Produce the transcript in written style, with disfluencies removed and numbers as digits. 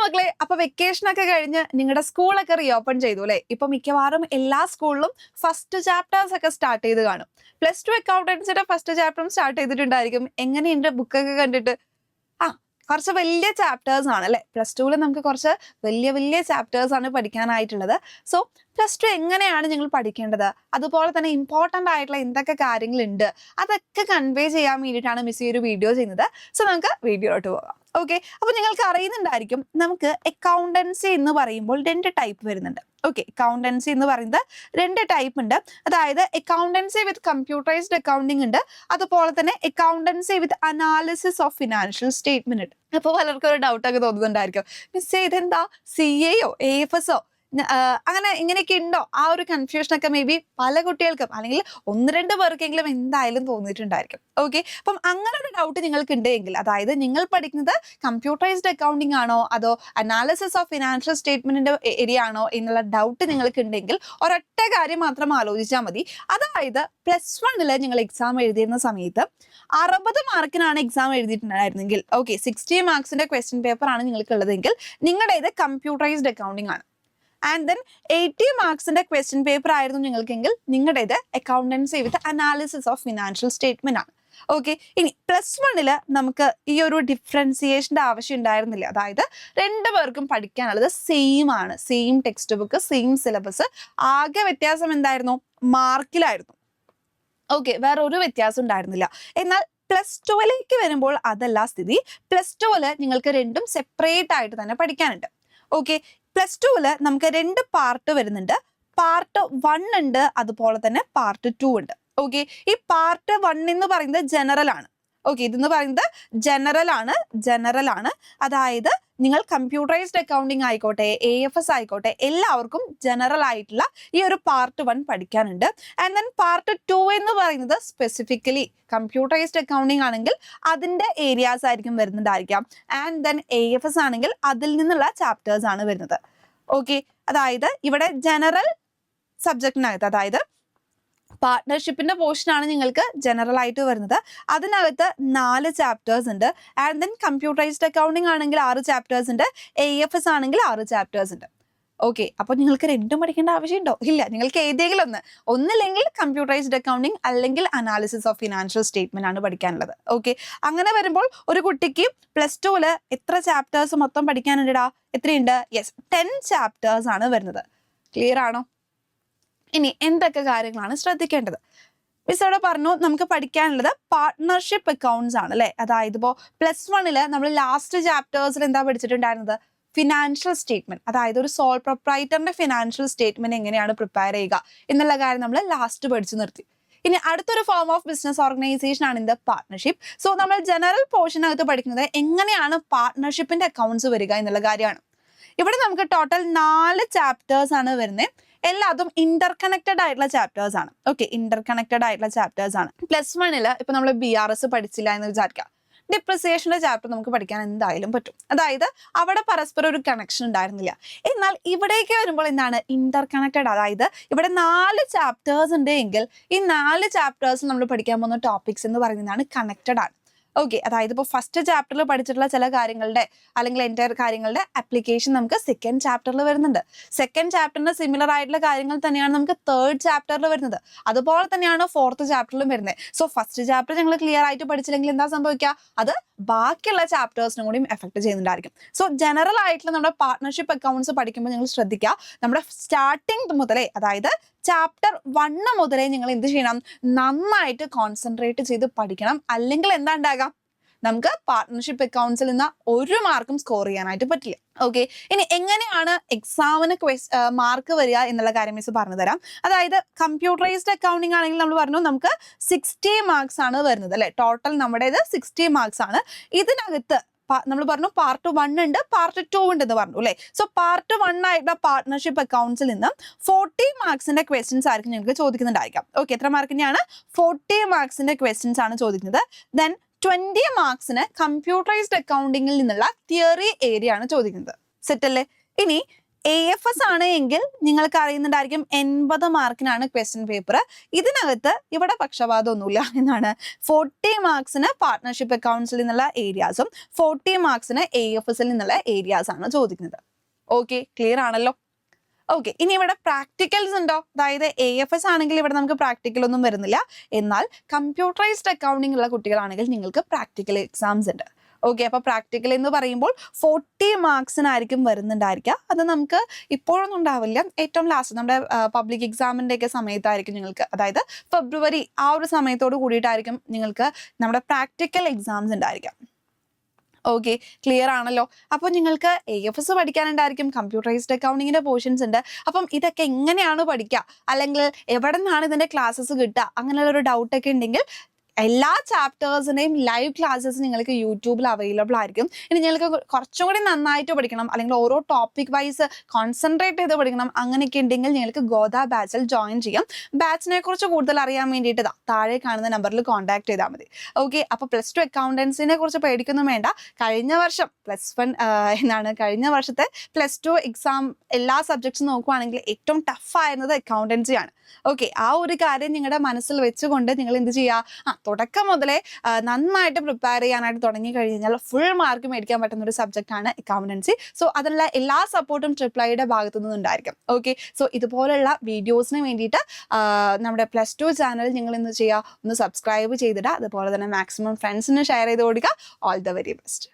മക്കളെ, അപ്പൊ വെക്കേഷൻ ഒക്കെ കഴിഞ്ഞ് നിങ്ങളുടെ സ്കൂളൊക്കെ റീഓപ്പൺ ചെയ്തു അല്ലെ? ഇപ്പൊ മിക്കവാറും എല്ലാ സ്കൂളിലും ഫസ്റ്റ് ചാപ്റ്റേഴ്സ് ഒക്കെ സ്റ്റാർട്ട് ചെയ്ത് കാണും. +2 അക്കൗണ്ടൻസിയുടെ ഫസ്റ്റ് ചാപ്റ്ററും സ്റ്റാർട്ട് ചെയ്തിട്ടുണ്ടായിരിക്കും. എങ്ങനെയുണ്ട് ബുക്കൊക്കെ കണ്ടിട്ട്? ആ, കുറച്ച് വലിയ ചാപ്റ്റേഴ്സ് ആണ് അല്ലെ? +2 നമുക്ക് കുറച്ച് വലിയ വലിയ ചാപ്റ്റേഴ്സ് ആണ് പഠിക്കാനായിട്ടുള്ളത്. സോ +2 എങ്ങനെയാണ് നിങ്ങൾ പഠിക്കേണ്ടത്, അതുപോലെ തന്നെ ഇമ്പോർട്ടൻ്റ് ആയിട്ടുള്ള എന്തൊക്കെ കാര്യങ്ങളുണ്ട്, അതൊക്കെ കൺവേ ചെയ്യാൻ വേണ്ടിയിട്ടാണ് മിസ് ഈ ഒരു വീഡിയോ ചെയ്യുന്നത്. സോ നമുക്ക് വീഡിയോയിലോട്ട് പോകാം. ഓക്കെ, അപ്പൊ നിങ്ങൾക്ക് അറിയുന്നുണ്ടായിരിക്കും, നമുക്ക് അക്കൗണ്ടൻസി എന്ന് പറയുമ്പോൾ 2 ടൈപ്പ് വരുന്നുണ്ട്. ഓക്കെ, അക്കൗണ്ടൻസി എന്ന് പറയുന്നത് 2 ടൈപ്പ് ഉണ്ട്. അതായത് അക്കൗണ്ടൻസി വിത്ത് കമ്പ്യൂട്ടറൈസ്ഡ് അക്കൗണ്ടിങ് ഉണ്ട്, അതുപോലെ തന്നെ accountancy with analysis of financial statement ഉണ്ട്. അപ്പോൾ പലർക്കും ഒരു ഡൗട്ട് ഒക്കെ തോന്നുന്നുണ്ടായിരിക്കും, മിസ് ഇതെന്താ CA യോ AFS അങ്ങനെ ഇങ്ങനെയൊക്കെ ഉണ്ടോ? ആ ഒരു കൺഫ്യൂഷൻ ഒക്കെ മേ ബി പല കുട്ടികൾക്കും അല്ലെങ്കിൽ 1-2 പേർക്കെങ്കിലും എന്തായാലും തോന്നിയിട്ടുണ്ടായിരിക്കും. ഓക്കെ, അപ്പം അങ്ങനെ ഒരു ഡൗട്ട് നിങ്ങൾക്ക് ഉണ്ടെങ്കിൽ, അതായത് നിങ്ങൾ പഠിക്കുന്നത് കമ്പ്യൂട്ടറൈസ്ഡ് അക്കൗണ്ടിങ് ആണോ അതോ അനാലിസിസ് ഓഫ് ഫിനാൻഷ്യൽ സ്റ്റേറ്റ്മെന്റിന്റെ ഏരിയ ആണോ എന്നുള്ള ഡൗട്ട് നിങ്ങൾക്ക് ഉണ്ടെങ്കിൽ ഒരൊറ്റ കാര്യം മാത്രം ആലോചിച്ചാൽ മതി. അതായത് +1 നിങ്ങൾ എക്സാം എഴുതിയിരുന്ന സമയത്ത് 60 മാർക്കിനാണ് എക്സാം എഴുതിയിട്ടുണ്ടായിരുന്നെങ്കിൽ, ഓക്കെ, 60 മാർക്സിന്റെ ക്വസ്റ്റ്യൻ പേപ്പർ ആണ് നിങ്ങൾക്ക് ഉള്ളതെങ്കിൽ നിങ്ങളുടേത് കമ്പ്യൂട്ടറൈസ്ഡ് അക്കൗണ്ടിങ് ആണ്. ആൻഡ് ദെൻ 80 മാർക്സിന്റെ ക്വസ്റ്റ്യൻ പേപ്പർ ആയിരുന്നു നിങ്ങൾക്കെങ്കിൽ നിങ്ങളുടേത് accountancy with analysis of financial statement ആണ്. ഓക്കെ, ഇനി +1 നമുക്ക് ഈ ഒരു ഡിഫറൻസിയേഷന്റെ ആവശ്യം ഉണ്ടായിരുന്നില്ല. അതായത് 2 പേർക്കും പഠിക്കാനുള്ളത് സെയിം ആണ്, same text book, same syllabus. ആകെ വ്യത്യാസം എന്തായിരുന്നു? മാർക്കിലായിരുന്നു. ഓക്കെ, വേറെ ഒരു വ്യത്യാസം ഉണ്ടായിരുന്നില്ല. എന്നാൽ +2 വരുമ്പോൾ അതല്ല സ്ഥിതി. +2 നിങ്ങൾക്ക് രണ്ടും സെപ്പറേറ്റ് ആയിട്ട് തന്നെ പഠിക്കാനുണ്ട്. ഓക്കെ, +2 നമുക്ക് 2 പാർട്ട് വരുന്നുണ്ട്. പാർട്ട് 1 ഉണ്ട്, അതുപോലെ തന്നെ പാർട്ട് 2 ഉണ്ട്. ഓക്കെ, ഈ പാർട്ട് 1 എന്ന് പറയുന്നത് ജനറൽ ആണ്. ഓക്കെ, ഇതെന്ന് പറയുന്നത് ജനറൽ ആണ്. അതായത് നിങ്ങൾ കമ്പ്യൂട്ടറൈസ്ഡ് അക്കൗണ്ടിങ് ആയിക്കോട്ടെ, AFS ആയിക്കോട്ടെ, എല്ലാവർക്കും ജനറൽ ആയിട്ടുള്ള ഈ ഒരു പാർട്ട് 1 പഠിക്കാനുണ്ട്. ആൻഡ് ദെൻ പാർട്ട് 2 എന്ന് പറയുന്നത് സ്പെസിഫിക്കലി കമ്പ്യൂട്ടറൈസ്ഡ് അക്കൗണ്ടിങ് ആണെങ്കിൽ അതിന്റെ ഏരിയാസ് ആയിരിക്കും വരുന്നുണ്ടായിരിക്കാം. ആൻഡ് ദെൻ AFS ആണെങ്കിൽ അതിൽ നിന്നുള്ള ചാപ്റ്റേഴ്സ് ആണ് വരുന്നത്. ഓക്കെ, അതായത് ഇവിടെ ജനറൽ സബ്ജക്റ്റിനകത്ത്, അതായത് പാർട്ട്ണർഷിപ്പിന്റെ പോർഷൻ ആണ് നിങ്ങൾക്ക് ജനറൽ ആയിട്ട് വരുന്നത്. അതിനകത്ത് 4 ചാപ്റ്റേഴ്സ് ഉണ്ട്. ആൻഡ് ദെൻ കമ്പ്യൂട്ടറൈസ്ഡ് അക്കൗണ്ടിങ് ആണെങ്കിൽ 6 ചാപ്റ്റേഴ്സ് ഉണ്ട്, AFS ആണെങ്കിൽ 6 ചാപ്റ്റേഴ്സ് ഉണ്ട്. ഓക്കെ, അപ്പോൾ നിങ്ങൾക്ക് രണ്ടും പഠിക്കേണ്ട ആവശ്യമുണ്ടോ? ഇല്ല, നിങ്ങൾക്ക് ഏതെങ്കിലും ഒന്നില്ലെങ്കിൽ കമ്പ്യൂട്ടറൈസ്ഡ് അക്കൗണ്ടിങ് അല്ലെങ്കിൽ അനാലിസിസ് ഓഫ് ഫിനാൻഷ്യൽ സ്റ്റേറ്റ്മെന്റ് ആണ് പഠിക്കാനുള്ളത്. ഓക്കെ, അങ്ങനെ വരുമ്പോൾ ഒരു കുട്ടിക്ക് +2 എത്ര ചാപ്റ്റേഴ്സ് മൊത്തം പഠിക്കാനുണ്ടാ? എത്രയുണ്ട്? യെസ്, 10 ചാപ്റ്റേഴ്സ് ആണ് വരുന്നത്. ക്ലിയർ ആണോ? ഇനി എന്തൊക്കെ കാര്യങ്ങളാണ് ശ്രദ്ധിക്കേണ്ടത്? മിസ് അവിടെ പറഞ്ഞു നമുക്ക് പഠിക്കാനുള്ളത് പാർട്ട്ണർഷിപ്പ് അക്കൗണ്ട്സ് ആണ് അല്ലെ? അതായത് ഇപ്പോൾ +1 നമ്മൾ ലാസ്റ്റ് ചാപ്റ്റേഴ്സിൽ എന്താ പഠിച്ചിട്ടുണ്ടായിരുന്നത്? ഫിനാൻഷ്യൽ സ്റ്റേറ്റ്മെന്റ്, അതായത് ഒരു സോൾ പ്രൊപ്രൈറ്ററിന്റെ ഫിനാൻഷ്യൽ സ്റ്റേറ്റ്മെന്റ് എങ്ങനെയാണ് പ്രിപ്പയർ ചെയ്യുക എന്നുള്ള കാര്യം നമ്മൾ ലാസ്റ്റ് പഠിച്ചു നിർത്തി. ഇനി അടുത്തൊരു ഫോം ഓഫ് ബിസിനസ് ഓർഗനൈസേഷൻ ആണ് ഇത് പാർട്ട്ണർഷിപ്പ്. സോ നമ്മൾ ജനറൽ പോർഷനകത്ത് പഠിക്കുന്നത് എങ്ങനെയാണ് പാർട്ട്ണർഷിപ്പിന്റെ അക്കൗണ്ട്സ് വരിക എന്നുള്ള കാര്യമാണ്. ഇവിടെ നമുക്ക് ടോട്ടൽ 4 ചാപ്റ്റേഴ്സ് ആണ് വരുന്നത്. എല്ലാതും ഇന്റർകണക്റ്റഡ് ആയിട്ടുള്ള ചാപ്റ്റേഴ്സ് ആണ്. ഓക്കെ, ഇന്റർകണക്റ്റഡ് ആയിട്ടുള്ള ചാപ്റ്റേഴ്സ് ആണ്. +1 ഇപ്പൊ നമ്മൾ BRS പഠിച്ചില്ല എന്ന് വിചാരിക്കാം, ഡിപ്രിസിയേഷന്റെ ചാപ്റ്റർ നമുക്ക് പഠിക്കാൻ എന്തായാലും പറ്റും. അതായത് അവിടെ പരസ്പരം ഒരു കണക്ഷൻ ഉണ്ടായിരുന്നില്ല. എന്നാൽ ഇവിടേക്ക് വരുമ്പോൾ എന്താണ്? ഇന്റർകണക്റ്റഡ്. അതായത് ഇവിടെ 4 ചാപ്റ്റേഴ്സ് ഉണ്ട് എങ്കിൽ ഈ 4 ചാപ്റ്റേഴ്സ് നമ്മൾ പഠിക്കാൻ പോകുന്ന ടോപ്പിക്സ് എന്ന് പറയുന്നതാണ് കണക്റ്റഡ് ആണ്. ഓക്കെ, അതായത് ഇപ്പോൾ ഫസ്റ്റ് ചാപ്റ്ററിൽ പഠിച്ചിട്ടുള്ള ചില കാര്യങ്ങളുടെ അല്ലെങ്കിൽ എൻ്റയർ കാര്യങ്ങളുടെ ആപ്ലിക്കേഷൻ നമുക്ക് സെക്കൻഡ് ചാപ്റ്ററിൽ വരുന്നുണ്ട്. സെക്കൻഡ് ചാപ്റ്ററിന് സിമിലർ ആയിട്ടുള്ള കാര്യങ്ങൾ തന്നെയാണ് നമുക്ക് തേർഡ് ചാപ്റ്ററിൽ വരുന്നത്. അതുപോലെ തന്നെയാണ് ഫോർത്ത് ചാപ്റ്ററിലും വരുന്നത്. സോ ഫസ്റ്റ് ചാപ്റ്റർ ഞങ്ങൾ ക്ലിയർ ആയിട്ട് പഠിച്ചില്ലെങ്കിൽ എന്താ സംഭവിക്കുക? അത് ബാക്കിയുള്ള ചാപ്റ്റേഴ്സിനും കൂടി എഫക്ട് ചെയ്യുന്നുണ്ടായിരിക്കും. സോ ജനറൽ ആയിട്ടുള്ള നമ്മുടെ പാർട്ട്ണർഷിപ്പ് അക്കൗണ്ട്സ് പഠിക്കുമ്പോൾ നിങ്ങൾ ശ്രദ്ധിക്കുക, നമ്മുടെ സ്റ്റാർട്ടിങ് മുതലേ, അതായത് ചാപ്റ്റർ 1 മുതലേ നിങ്ങൾ എന്ത് ചെയ്യണം? നന്നായിട്ട് കോൺസെൻട്രേറ്റ് ചെയ്ത് പഠിക്കണം. അല്ലെങ്കിൽ എന്താ ഉണ്ടാകാം? നമുക്ക് പാർട്ട്ണർഷിപ്പ് അക്കൗണ്ട്സിൽ നിന്ന് 1 മാർക്കും സ്കോർ ചെയ്യാനായിട്ട് പറ്റില്ല. ഓക്കെ, ഇനി എങ്ങനെയാണ് എക്സാമിന് മാർക്ക് വരിക എന്നുള്ള കാര്യം മിസ് പറഞ്ഞു തരാം. അതായത് കമ്പ്യൂട്ടറൈസ്ഡ് അക്കൗണ്ടിങ് ആണെങ്കിൽ നമ്മൾ പറഞ്ഞു നമുക്ക് 60 മാർക്സ് ആണ് വരുന്നത് അല്ലെ? ടോട്ടൽ നമ്മുടേത് 60 മാർക്സ് ആണ്. ഇതിനകത്ത് നമ്മൾ പറഞ്ഞു പാർട്ട് 1 ഉണ്ട്, പാർട്ട് 2 ഉണ്ടെന്ന് പറഞ്ഞു അല്ലെ? സോ പാർട്ട് 1 ആയിട്ടുള്ള പാർട്ട്ണർഷിപ്പ് അക്കൗണ്ട്സിൽ നിന്ന് 40 മാർക്സിന്റെ ക്വസ്റ്റ്യൻസ് ആയിരിക്കും നിങ്ങൾക്ക് ചോദിക്കുന്നുണ്ടായിരിക്കാം. ഓക്കെ, എത്ര മാർക്കിന്റെയാണ്? 40 മാർക്സിന്റെ ക്വസ്റ്റ്യൻസ് ആണ് ചോദിക്കുന്നത്. ദെൻ 20 മാർക്സിന് കമ്പ്യൂട്ടറൈസ്ഡ് അക്കൗണ്ടിങ്ങിൽ നിന്നുള്ള തിയറി ഏരിയ ആണ് ചോദിക്കുന്നത്. സെറ്റ് അല്ലേ? ഇനി AFS ആണ് എങ്കിൽ നിങ്ങൾക്ക് അറിയുന്നുണ്ടായിരിക്കും 80 മാർക്കിനാണ് ക്വസ്റ്റ്യൻ പേപ്പർ. ഇതിനകത്ത് ഇവിടെ പക്ഷപാതമൊന്നുമില്ല എന്നാണ്. 40 മാർക്സിന് പാർട്ട്ണർഷിപ്പ് അക്കൗണ്ട്സിൽ നിന്നുള്ള ഏരിയാസും 40 മാർക്സിന് AFSൽ നിന്നുള്ള ഏരിയാസ് ആണ് ചോദിക്കുന്നത്. ഓക്കെ, ക്ലിയർ ആണല്ലോ? ഓക്കെ, ഇനി ഇവിടെ പ്രാക്ടിക്കൽസ് ഉണ്ടോ? അതായത് AFS ആണെങ്കിൽ ഇവിടെ നമുക്ക് പ്രാക്ടിക്കൽ ഒന്നും വരുന്നില്ല. എന്നാൽ കമ്പ്യൂട്ടറൈസ്ഡ് അക്കൗണ്ടിംഗ് ഉള്ള കുട്ടികളാണെങ്കിൽ നിങ്ങൾക്ക് പ്രാക്ടിക്കൽ എക്സാംസ് ഉണ്ട്. ഓക്കെ, അപ്പോൾ പ്രാക്ടിക്കൽ എന്ന് പറയുമ്പോൾ 40 മാർക്സിനായിരിക്കും വരുന്നുണ്ടായിരിക്കുക. അത് നമുക്ക് ഇപ്പോഴൊന്നും ഉണ്ടാവില്ല, ഏറ്റവും ലാസ്റ്റ് നമ്മുടെ പബ്ലിക് എക്സാമിൻ്റെ ഒക്കെ സമയത്തായിരിക്കും നിങ്ങൾക്ക്, അതായത് ഫെബ്രുവരി ആ ഒരു സമയത്തോട് കൂടിയിട്ടായിരിക്കും നിങ്ങൾക്ക് നമ്മുടെ പ്രാക്ടിക്കൽ എക്സാംസ് ഉണ്ടായിരിക്കാം. ഓക്കെ, ക്ലിയർ ആണല്ലോ? അപ്പോൾ നിങ്ങൾക്ക് AFS പഠിക്കാനുണ്ടായിരിക്കും, കമ്പ്യൂട്ടറൈസ്ഡ് അക്കൗണ്ടിങ്ങിൻ്റെ പോർഷൻസ് ഉണ്ട്. അപ്പം ഇതൊക്കെ എങ്ങനെയാണ് പഠിക്കുക, അല്ലെങ്കിൽ എവിടെ നിന്നാണ് ഇതിൻ്റെ ക്ലാസ്സസ് കിട്ടുക, അങ്ങനെയുള്ളൊരു ഡൗട്ടൊക്കെ ഉണ്ടെങ്കിൽ എല്ലാ ചാപ്റ്റേഴ്സിൻ്റെയും ലൈവ് ക്ലാസ്സസ് നിങ്ങൾക്ക് യൂട്യൂബിൽ അവൈലബിൾ ആയിരിക്കും. ഇനി നിങ്ങൾക്ക് കുറച്ചും കൂടി നന്നായിട്ട് പഠിക്കണം, അല്ലെങ്കിൽ ഓരോ ടോപ്പിക് വൈസ് കോൺസെൻട്രേറ്റ് ചെയ്ത് പഠിക്കണം, അങ്ങനെയൊക്കെ ഉണ്ടെങ്കിൽ നിങ്ങൾക്ക് ഗോദ ബാച്ചിൽ ജോയിൻ ചെയ്യാം. ബാച്ചിനെ കുറിച്ച് കൂടുതൽ അറിയാൻ വേണ്ടിയിട്ട് താഴെ കാണുന്ന നമ്പറിൽ കോൺടാക്ട് ചെയ്താൽ മതി. ഓക്കെ, അപ്പോൾ +2 അക്കൗണ്ടൻസിനെ കുറിച്ച് പേടിക്കൊന്നും വേണ്ട. കഴിഞ്ഞ വർഷം കഴിഞ്ഞ വർഷത്തെ +2 എക്സാം എല്ലാ സബ്ജക്ട്സും നോക്കുവാണെങ്കിൽ ഏറ്റവും ടഫായിരുന്നത് അക്കൗണ്ടൻസിയാണ്. ഓക്കെ, ആ ഒരു കാര്യം നിങ്ങളുടെ മനസ്സിൽ വെച്ചുകൊണ്ട് നിങ്ങൾ എന്ത് ചെയ്യുക, തുടക്കം മുതലേ നന്നായിട്ട് പ്രിപ്പയർ ചെയ്യാനായിട്ട് തുടങ്ങി കഴിഞ്ഞാൽ ഫുൾ മാർക്ക് മേടിക്കാൻ പറ്റുന്ന ഒരു സബ്ജക്റ്റാണ് അക്കൗണ്ടൻസി. സോ അതിനുള്ള എല്ലാ സപ്പോർട്ടും ട്രിപ്ലൈയുടെ ഭാഗത്തു നിന്നുണ്ടായിരിക്കും. ഓക്കെ, സോ ഇതുപോലുള്ള വീഡിയോസിന് വേണ്ടിയിട്ട് നമ്മുടെ +2 ചാനൽ നിങ്ങൾ എന്ത് ചെയ്യുക, ഒന്ന് സബ്സ്ക്രൈബ് ചെയ്തിടുക. അതുപോലെ തന്നെ മാക്സിമം ഫ്രണ്ട്സിന് ഷെയർ ചെയ്ത് കൊടുക്കുക. All the very best.